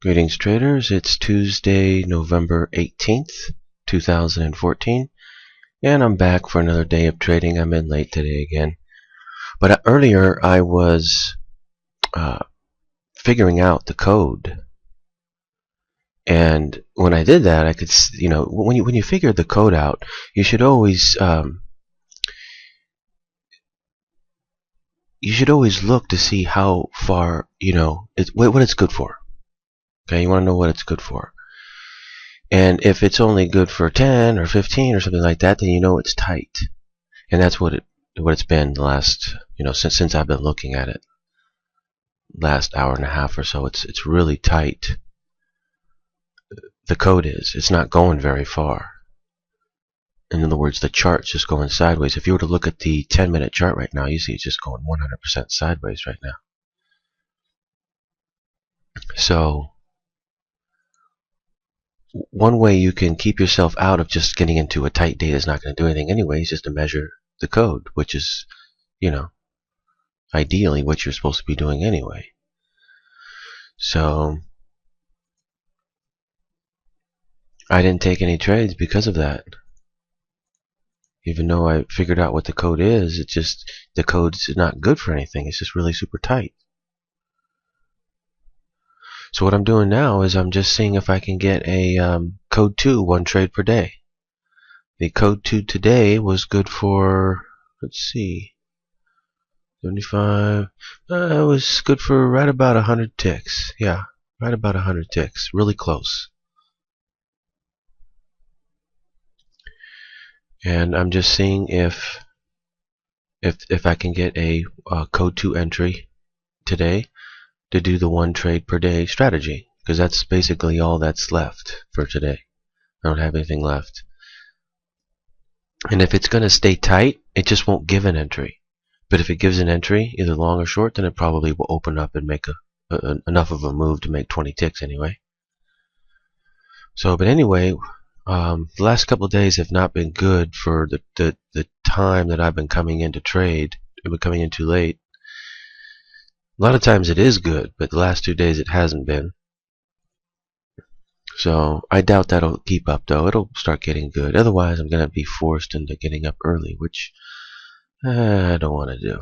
Greetings traders, it's Tuesday, November 18th, 2014, and I'm back for another day of trading. I'm in late today again. But earlier I was figuring out the code. And when I did that, I could, when you figure the code out, you should always look to see how far, what it's good for. Okay, you want to know what it's good for. And if it's only good for 10 or 15 or something like that, then you know it's tight. And that's what it's been the last, since I've been looking at it. Last hour and a half or so, it's really tight. The code is. It's not going very far. In other words, the chart's just going sideways. If you were to look at the 10-minute chart right now, you see it's just going 100% sideways right now. So one way you can keep yourself out of just getting into a tight day that's not going to do anything anyway is just to measure the code, which is, ideally what you're supposed to be doing anyway. So I didn't take any trades because of that. Even though I figured out what the code is, the code's not good for anything. It's just really super tight. So what I'm doing now is I'm just seeing if I can get a code 2, 1 trade per day. The code 2 today was good for, let's see, 75. It was good for right about 100 ticks. Yeah, right about 100 ticks. Really close. And I'm just seeing if I can get a code 2 entry today to do the 1 trade per day strategy, because that's basically all that's left for today. I don't have anything left. And if it's going to stay tight, it just won't give an entry. But if it gives an entry, either long or short, then it probably will open up and make enough of a move to make 20 ticks anyway. So, but anyway, the last couple of days have not been good for the time that I've been coming in to trade. I've been coming in too late. A lot of times it is good, but the last 2 days it hasn't been. So I doubt that'll keep up, though. It'll start getting good. Otherwise, I'm going to be forced into getting up early, which I don't want to do.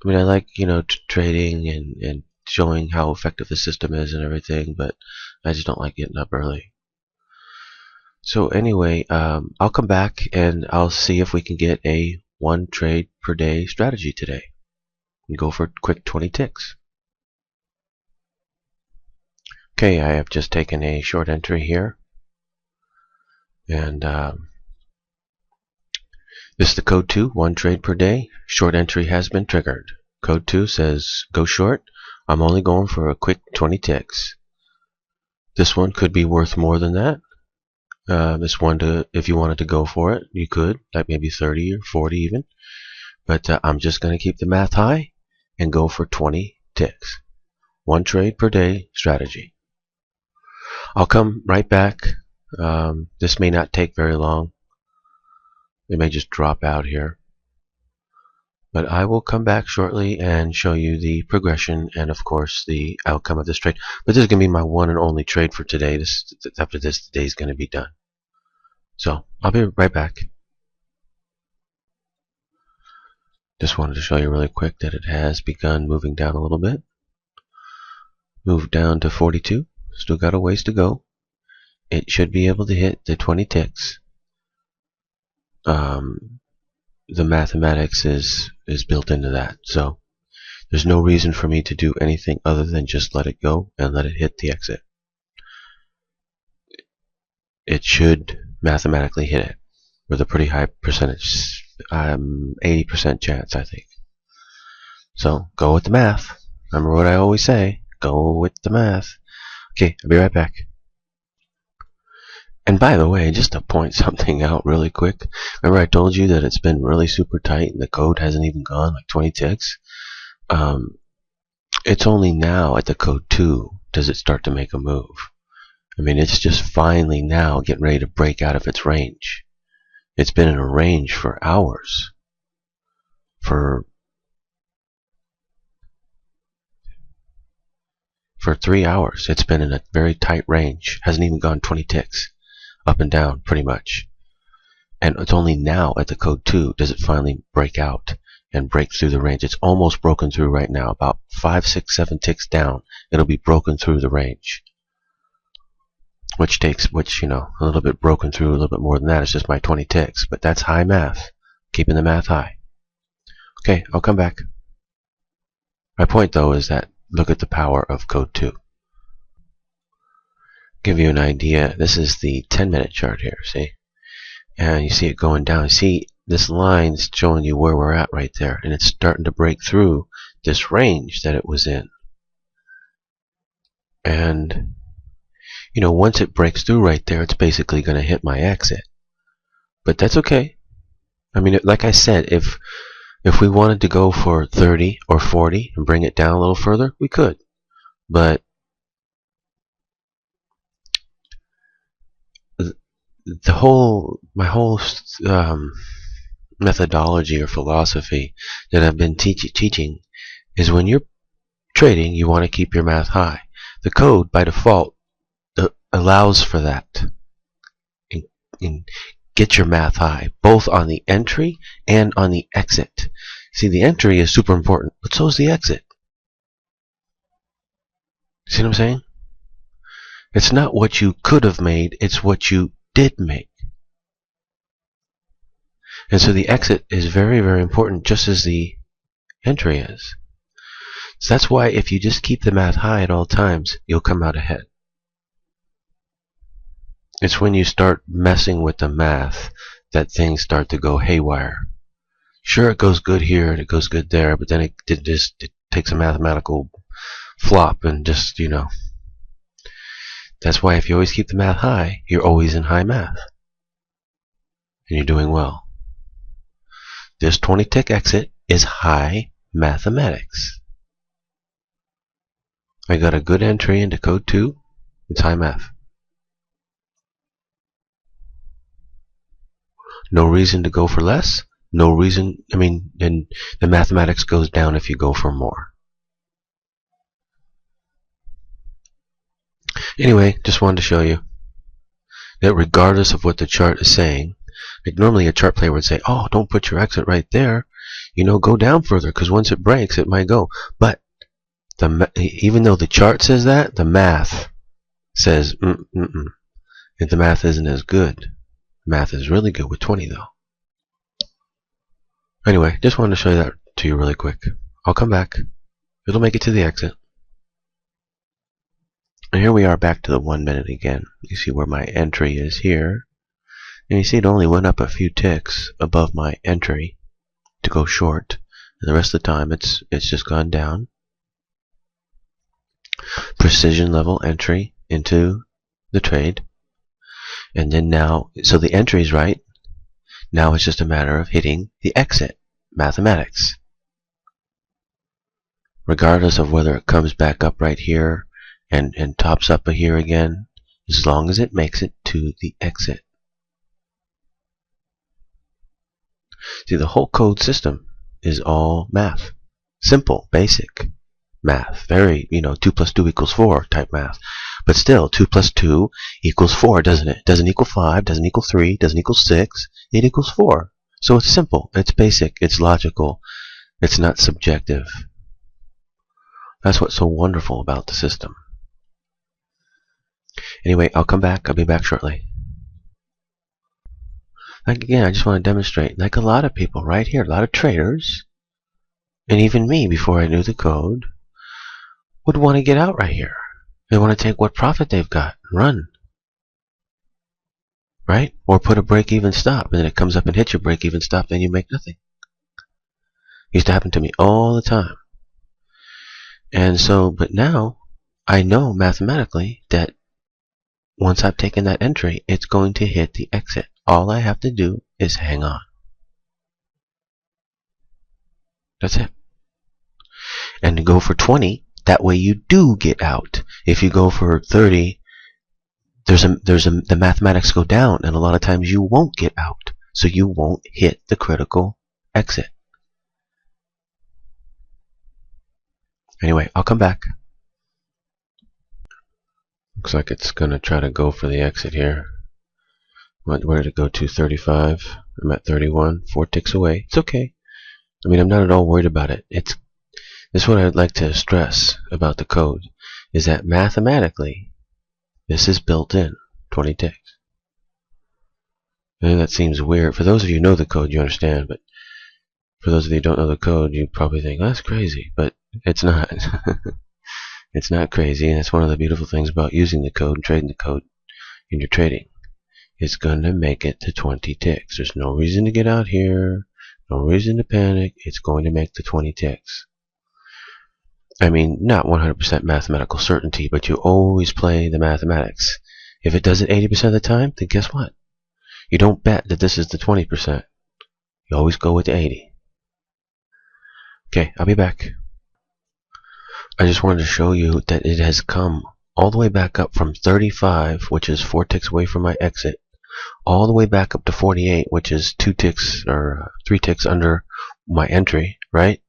I mean, I like, trading and showing how effective the system is and everything, but I just don't like getting up early. So anyway, I'll come back and I'll see if we can get a 1 trade per day strategy today. And go for a quick 20 ticks. Okay, I have just taken a short entry here. And this is the code 2, 1 trade per day. Short entry has been triggered. Code 2 says go short. I'm only going for a quick 20 ticks. This one could be worth more than that. This one, if you wanted to go for it, you could, like maybe 30 or 40 even. But I'm just going to keep the math high and go for 20 ticks. 1 trade per day strategy. I'll come right back. This may not take very long. It may just drop out here. But I will come back shortly and show you the progression and, of course, the outcome of this trade. But this is going to be my one and only trade for today. After this, the day is going to be done. So I'll be right back. Just wanted to show you really quick that it has begun moving down a little bit. Moved down to 42. Still got a ways to go. It should be able to hit the 20 ticks. The mathematics is built into that. So there's no reason for me to do anything other than just let it go and let it hit the exit. It should mathematically hit it with a pretty high percentage, 80% chance, I think. So go with the math. Remember what I always say, go with the math. Okay, I'll be right back. And by the way, just to point something out really quick, remember I told you that it's been really super tight and the code hasn't even gone like 20 ticks? It's only now at the code 2 does it start to make a move. I mean, it's just finally now getting ready to break out of its range. It's been in a range for hours. For for 3 hours. It's been in a very tight range. Hasn't even gone 20 ticks up and down, pretty much. And it's only now at the code 2 does it finally break out and break through the range. It's almost broken through right now. About 5, 6, 7 ticks down, it'll be broken through the range. Which, you know, a little bit broken through, a little bit more than that. It's just my 20 ticks. But that's high math. Keeping the math high. Okay, I'll come back. My point, though, is that look at the power of code 2. Give you an idea. This is the 10-minute chart here, see? And you see it going down. You see this line's showing you where we're at right there. And it's starting to break through this range that it was in. And, you know, once it breaks through right there, it's basically going to hit my exit. But that's okay. I mean, like I said, if we wanted to go for 30 or 40 and bring it down a little further, we could. But my whole methodology or philosophy that I've been teaching is when you're trading, you want to keep your math high. The code, by default, allows for that. And get your math high, both on the entry and on the exit. See, the entry is super important, but so is the exit. See what I'm saying? It's not what you could have made, it's what you did make. And so the exit is very, very important, just as the entry is. So that's why if you just keep the math high at all times, you'll come out ahead. It's when you start messing with the math that things start to go haywire. Sure, it goes good here and it goes good there, but then it takes a mathematical flop and just, you know. That's why if you always keep the math high, you're always in high math. And you're doing well. This 20 tick exit is high mathematics. I got a good entry into code 2. It's high math. No reason to go for less. No reason, I mean, and the mathematics goes down if you go for more. Anyway, just wanted to show you that regardless of what the chart is saying, like normally a chart player would say, oh, don't put your exit right there. You know, go down further, because once it breaks, it might go. But even though the chart says that, the math says, and the math isn't as good. Math is really good with 20, though. Anyway, just wanted to show that to you really quick. I'll come back. It'll make it to the exit. And here we are back to the 1 minute again. You see where my entry is here. And you see it only went up a few ticks above my entry to go short. And the rest of the time it's just gone down. Precision level entry into the trade. And then now, so the entry is right. Now it's just a matter of hitting the exit. Mathematics. Regardless of whether it comes back up right here and tops up here again, as long as it makes it to the exit. See, the whole code system is all math. Simple, basic math. Very, 2 plus 2 equals 4 type math. But still, 2 plus 2 equals 4, doesn't it? Doesn't equal 5, doesn't equal 3, doesn't equal 6. It equals 4. So it's simple, it's basic, it's logical, it's not subjective. That's what's so wonderful about the system. Anyway, I'll come back. I'll be back shortly. Like again, I just want to demonstrate, like a lot of people right here, a lot of traders, and even me before I knew the code, would want to get out right here. They want to take what profit they've got and run. Right? Or put a break-even stop, and then it comes up and hits your break-even stop, then you make nothing. Used to happen to me all the time. And so, but now, I know mathematically that once I've taken that entry, it's going to hit the exit. All I have to do is hang on. That's it. And to go for 20, that way you do get out. If you go for 30, the mathematics go down, and a lot of times you won't get out, so you won't hit the critical exit. Anyway, I'll come back. Looks like it's going to try to go for the exit here. Where did it go to? 35. I'm at 31. 4 ticks away. It's okay. I mean, I'm not at all worried about it. This is what I'd like to stress about the code, is that mathematically, this is built in. 20 ticks. And that seems weird. For those of you who know the code, you understand, but for those of you who don't know the code, you probably think, that's crazy, but it's not. It's not crazy, and it's one of the beautiful things about using the code and trading the code in your trading. It's going to make it to 20 ticks. There's no reason to get out here, no reason to panic. It's going to make the 20 ticks. I mean, not 100% mathematical certainty, but you always play the mathematics. If it does it 80% of the time, then guess what? You don't bet that this is the 20%. You always go with the 80. Okay, I'll be back. I just wanted to show you that it has come all the way back up from 35, which is 4 ticks away from my exit, all the way back up to 48, which is 2 ticks or 3 ticks under my entry, right?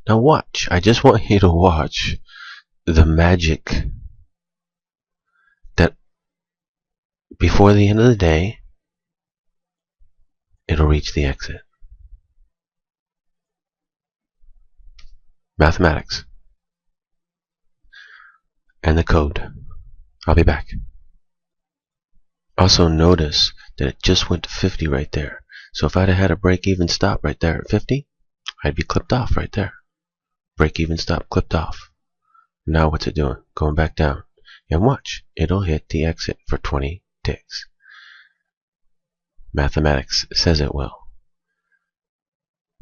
Now watch. I just want you to watch the magic that before the end of the day, it'll reach the exit. Mathematics. And the code. I'll be back. Also notice that it just went to 50 right there. So if I'd have had a break-even stop right there at 50, I'd be clipped off right there. Break-even stop clipped off. Now what's it doing? Going back down. And watch. It'll hit the exit for 20 ticks. Mathematics says it will.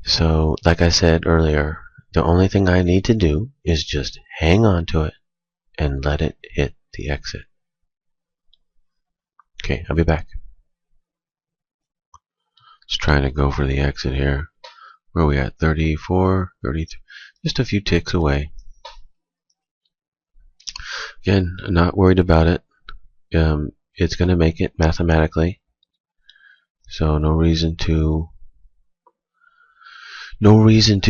So, like I said earlier, the only thing I need to do is just hang on to it and let it hit the exit. Okay, I'll be back. Just trying to go for the exit here. Where are we at? 34, 33, just a few ticks away. Again, I'm not worried about it. It's going to make it mathematically. So no reason to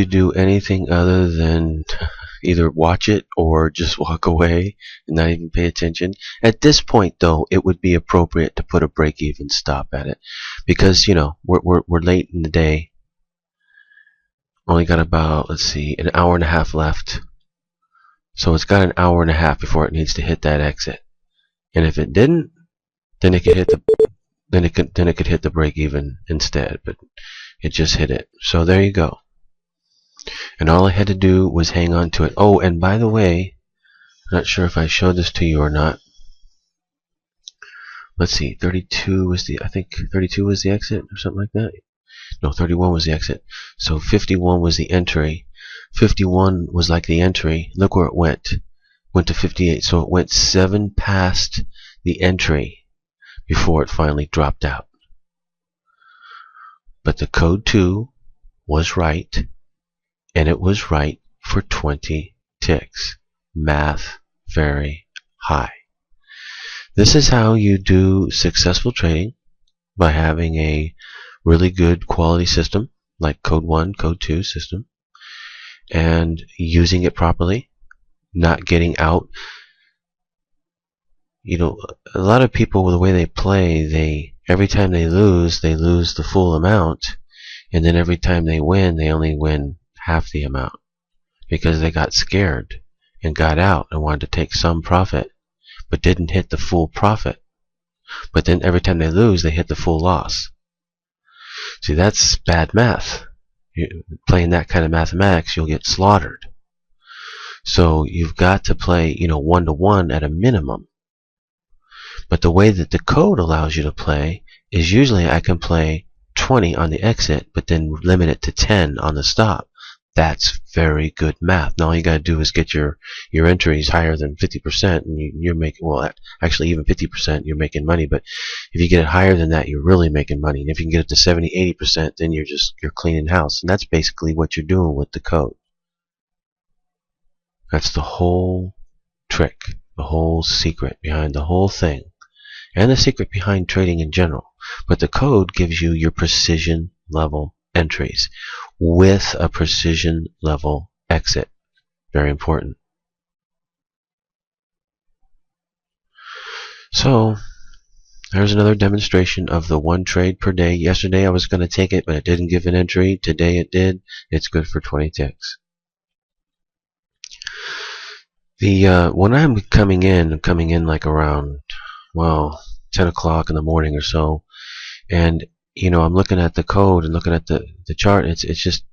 do anything other than either watch it or just walk away and not even pay attention. At this point, though, it would be appropriate to put a break-even stop at it, because we're late in the day. Only got about, let's see, an hour and a half left. So it's got an hour and a half before it needs to hit that exit. And if it didn't, then it could hit the break-even instead. But it just hit it. So there you go. And all I had to do was hang on to it. Oh, and by the way, I'm not sure if I showed this to you or not. Let's see, 32 was I think 32 was the exit or something like that. No, 31 was the exit. So 51 was the entry. 51 was like the entry. Look where it went. Went to 58. So it went 7 past the entry before it finally dropped out. But the code 2 was right, and it was right for 20 ticks. Math very high. This is how you do successful trading, by having a really good quality system like code 1, code 2 system, and using it properly, not getting out. A lot of people, the way they play, every time they lose the full amount, and then every time they win, they only win half the amount, because they got scared and got out and wanted to take some profit, but didn't hit the full profit. But then every time they lose, they hit the full loss. See, that's bad math. Playing that kind of mathematics, you'll get slaughtered. So you've got to play, 1-to-1 at a minimum. But the way that the code allows you to play is usually I can play 20 on the exit, but then limit it to 10 on the stop. That's very good math. Now all you got to do is get your entries higher than 50%, and you're making, well, actually even 50%, you're making money. But if you get it higher than that, you're really making money. And if you can get it to 70, 80%, then you're cleaning house. And that's basically what you're doing with the code. That's the whole trick, the whole secret behind the whole thing, and the secret behind trading in general. But the code gives you your precision level entries with a precision level exit. Very important. So there's another demonstration of the one trade per day. Yesterday I was going to take it, but it didn't give an entry. Today it did. It's good for 20 ticks. When I'm coming in like around, well, 10 o'clock in the morning or so, and I'm looking at the code and looking at the chart. It's just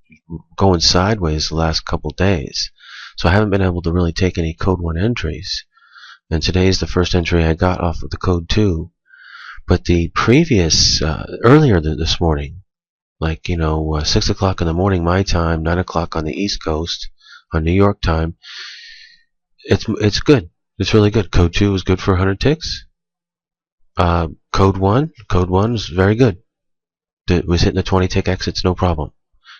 going sideways the last couple days, so I haven't been able to really take any code 1 entries. And today is the first entry I got off of the code 2. But the previous earlier this morning, like 6 o'clock in the morning my time, 9 o'clock on the East Coast on New York time, it's good. It's really good. Code 2 is good for 100 ticks. Code 1 is very good. It was hitting the 20 tick exits, no problem.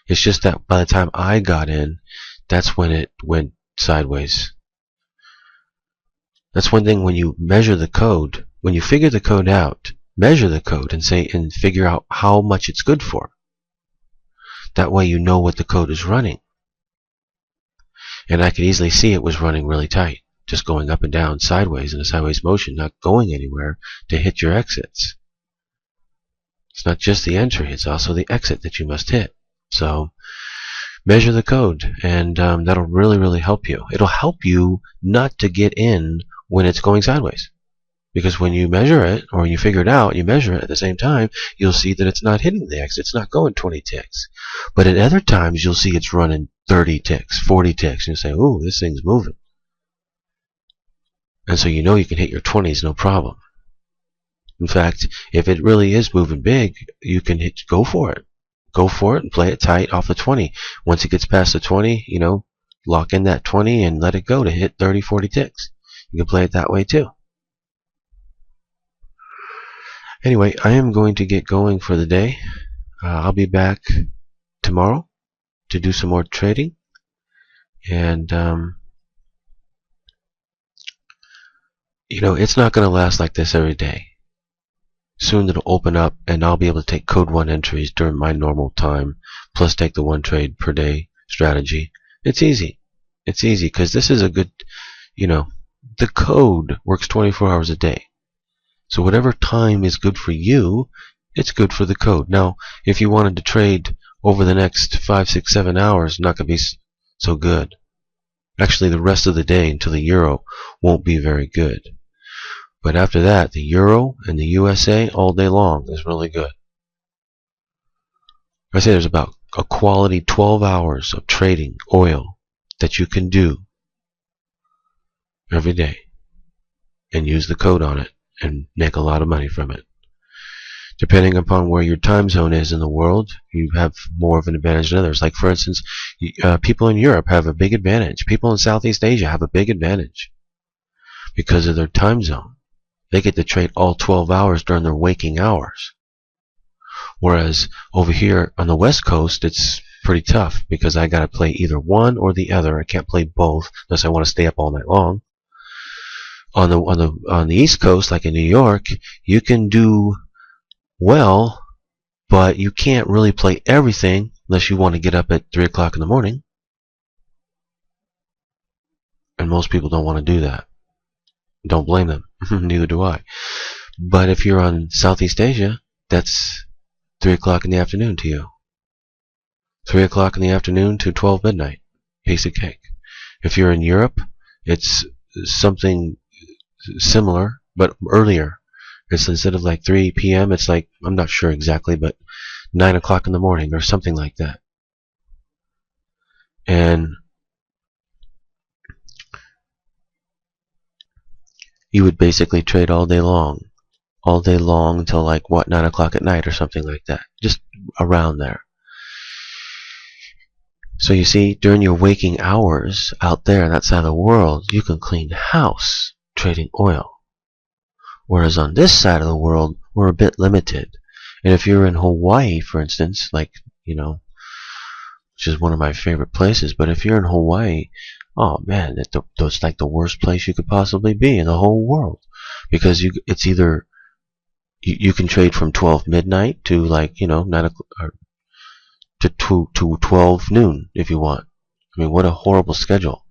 It's just that by the time I got in, that's when it went sideways. That's one thing when you measure the code. When you figure the code out, measure the code and figure out how much it's good for. That way you know what the code is running. And I could easily see it was running really tight, just going up and down sideways in a sideways motion, not going anywhere to hit your exits. It's not just the entry, it's also the exit that you must hit. So measure the code, and that'll really, really help you. It'll help you not to get in when it's going sideways. Because when you measure it, or you figure it out, you measure it at the same time, you'll see that it's not hitting the exit. It's not going 20 ticks. But at other times, you'll see it's running 30 ticks, 40 ticks, and you say, ooh, this thing's moving. And so you know you can hit your 20s no problem. In fact, if it really is moving big, you can go for it. Go for it and play it tight off the 20. Once it gets past the 20, lock in that 20 and let it go to hit 30, 40 ticks. You can play it that way too. Anyway, I am going to get going for the day. I'll be back tomorrow to do some more trading. And, it's not going to last like this every day. Soon it'll open up and I'll be able to take code 1 entries during my normal time, plus take the one trade per day strategy. It's easy. It's easy because this is a good, the code works 24 hours a day. So whatever time is good for you, it's good for the code. Now, if you wanted to trade over the next 5, 6, 7 hours, not going to be so good. Actually, the rest of the day until the euro won't be very good. But after that, the euro and the USA all day long is really good. I say there's about a quality 12 hours of trading oil that you can do every day and use the code on it and make a lot of money from it. Depending upon where your time zone is in the world, you have more of an advantage than others. Like, for instance, people in Europe have a big advantage. People in Southeast Asia have a big advantage because of their time zone. They get to trade all 12 hours during their waking hours. Whereas over here on the West Coast, it's pretty tough because I got to play either one or the other. I can't play both unless I want to stay up all night long. On the East Coast, like in New York, you can do well, but you can't really play everything unless you want to get up at 3 o'clock in the morning. And most people don't want to do that. Don't blame them. Neither do I. But if you're on Southeast Asia, that's 3 o'clock in the afternoon to you. 3 o'clock in the afternoon to 12 midnight. Piece of cake. If you're in Europe, it's something similar, but earlier. It's instead of like 3 p.m., it's like, I'm not sure exactly, but 9 o'clock in the morning or something like that. And you would basically trade all day long until like, 9 o'clock at night or something like that. Just around there. So you see, during your waking hours out there on that side of the world, you can clean house trading oil. Whereas on this side of the world, we're a bit limited. And if you're in Hawaii, for instance, like, which is one of my favorite places, but if you're in Hawaii, oh man, it's like the worst place you could possibly be in the whole world. Because it's either, you can trade from 12 midnight to like, 9 o'clock, to 12 noon if you want. I mean, what a horrible schedule.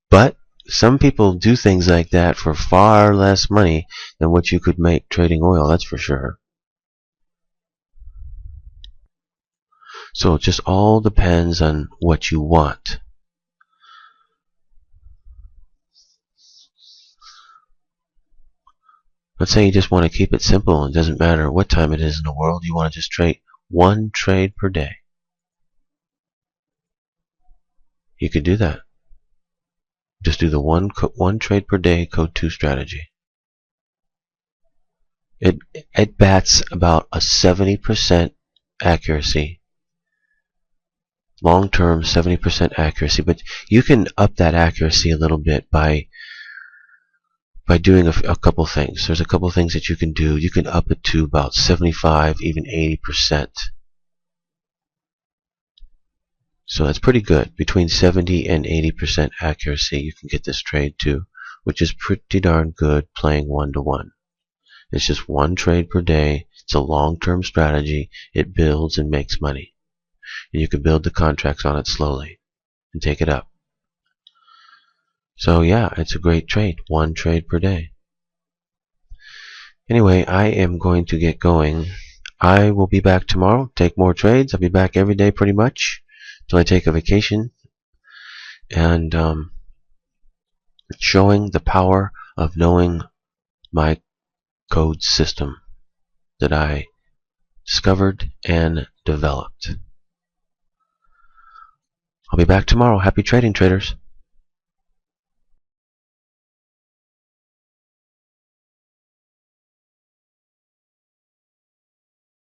But some people do things like that for far less money than what you could make trading oil, that's for sure. So it just all depends on what you want. Let's say you just want to keep it simple and it doesn't matter what time it is in the world, you want to just trade one trade per day. You could do that. Just do the one trade per day code 2 strategy. It bats about a 70% accuracy. Long-term 70% accuracy, but you can up that accuracy a little bit by doing a couple things. There's a couple things that you can do. You can up it to about 75, even 80%. So that's pretty good. Between 70 and 80% accuracy you can get this trade to, which is pretty darn good playing one-to-one. It's just one trade per day. It's a long-term strategy. It builds and makes money. And you can build the contracts on it slowly and take it up. So yeah, it's a great trade. One trade per day. Anyway, I am going to get going. I will be back tomorrow. Take more trades. I'll be back every day pretty much till I take a vacation. And showing the power of knowing my code system that I discovered and developed. I'll be back tomorrow. Happy trading, traders.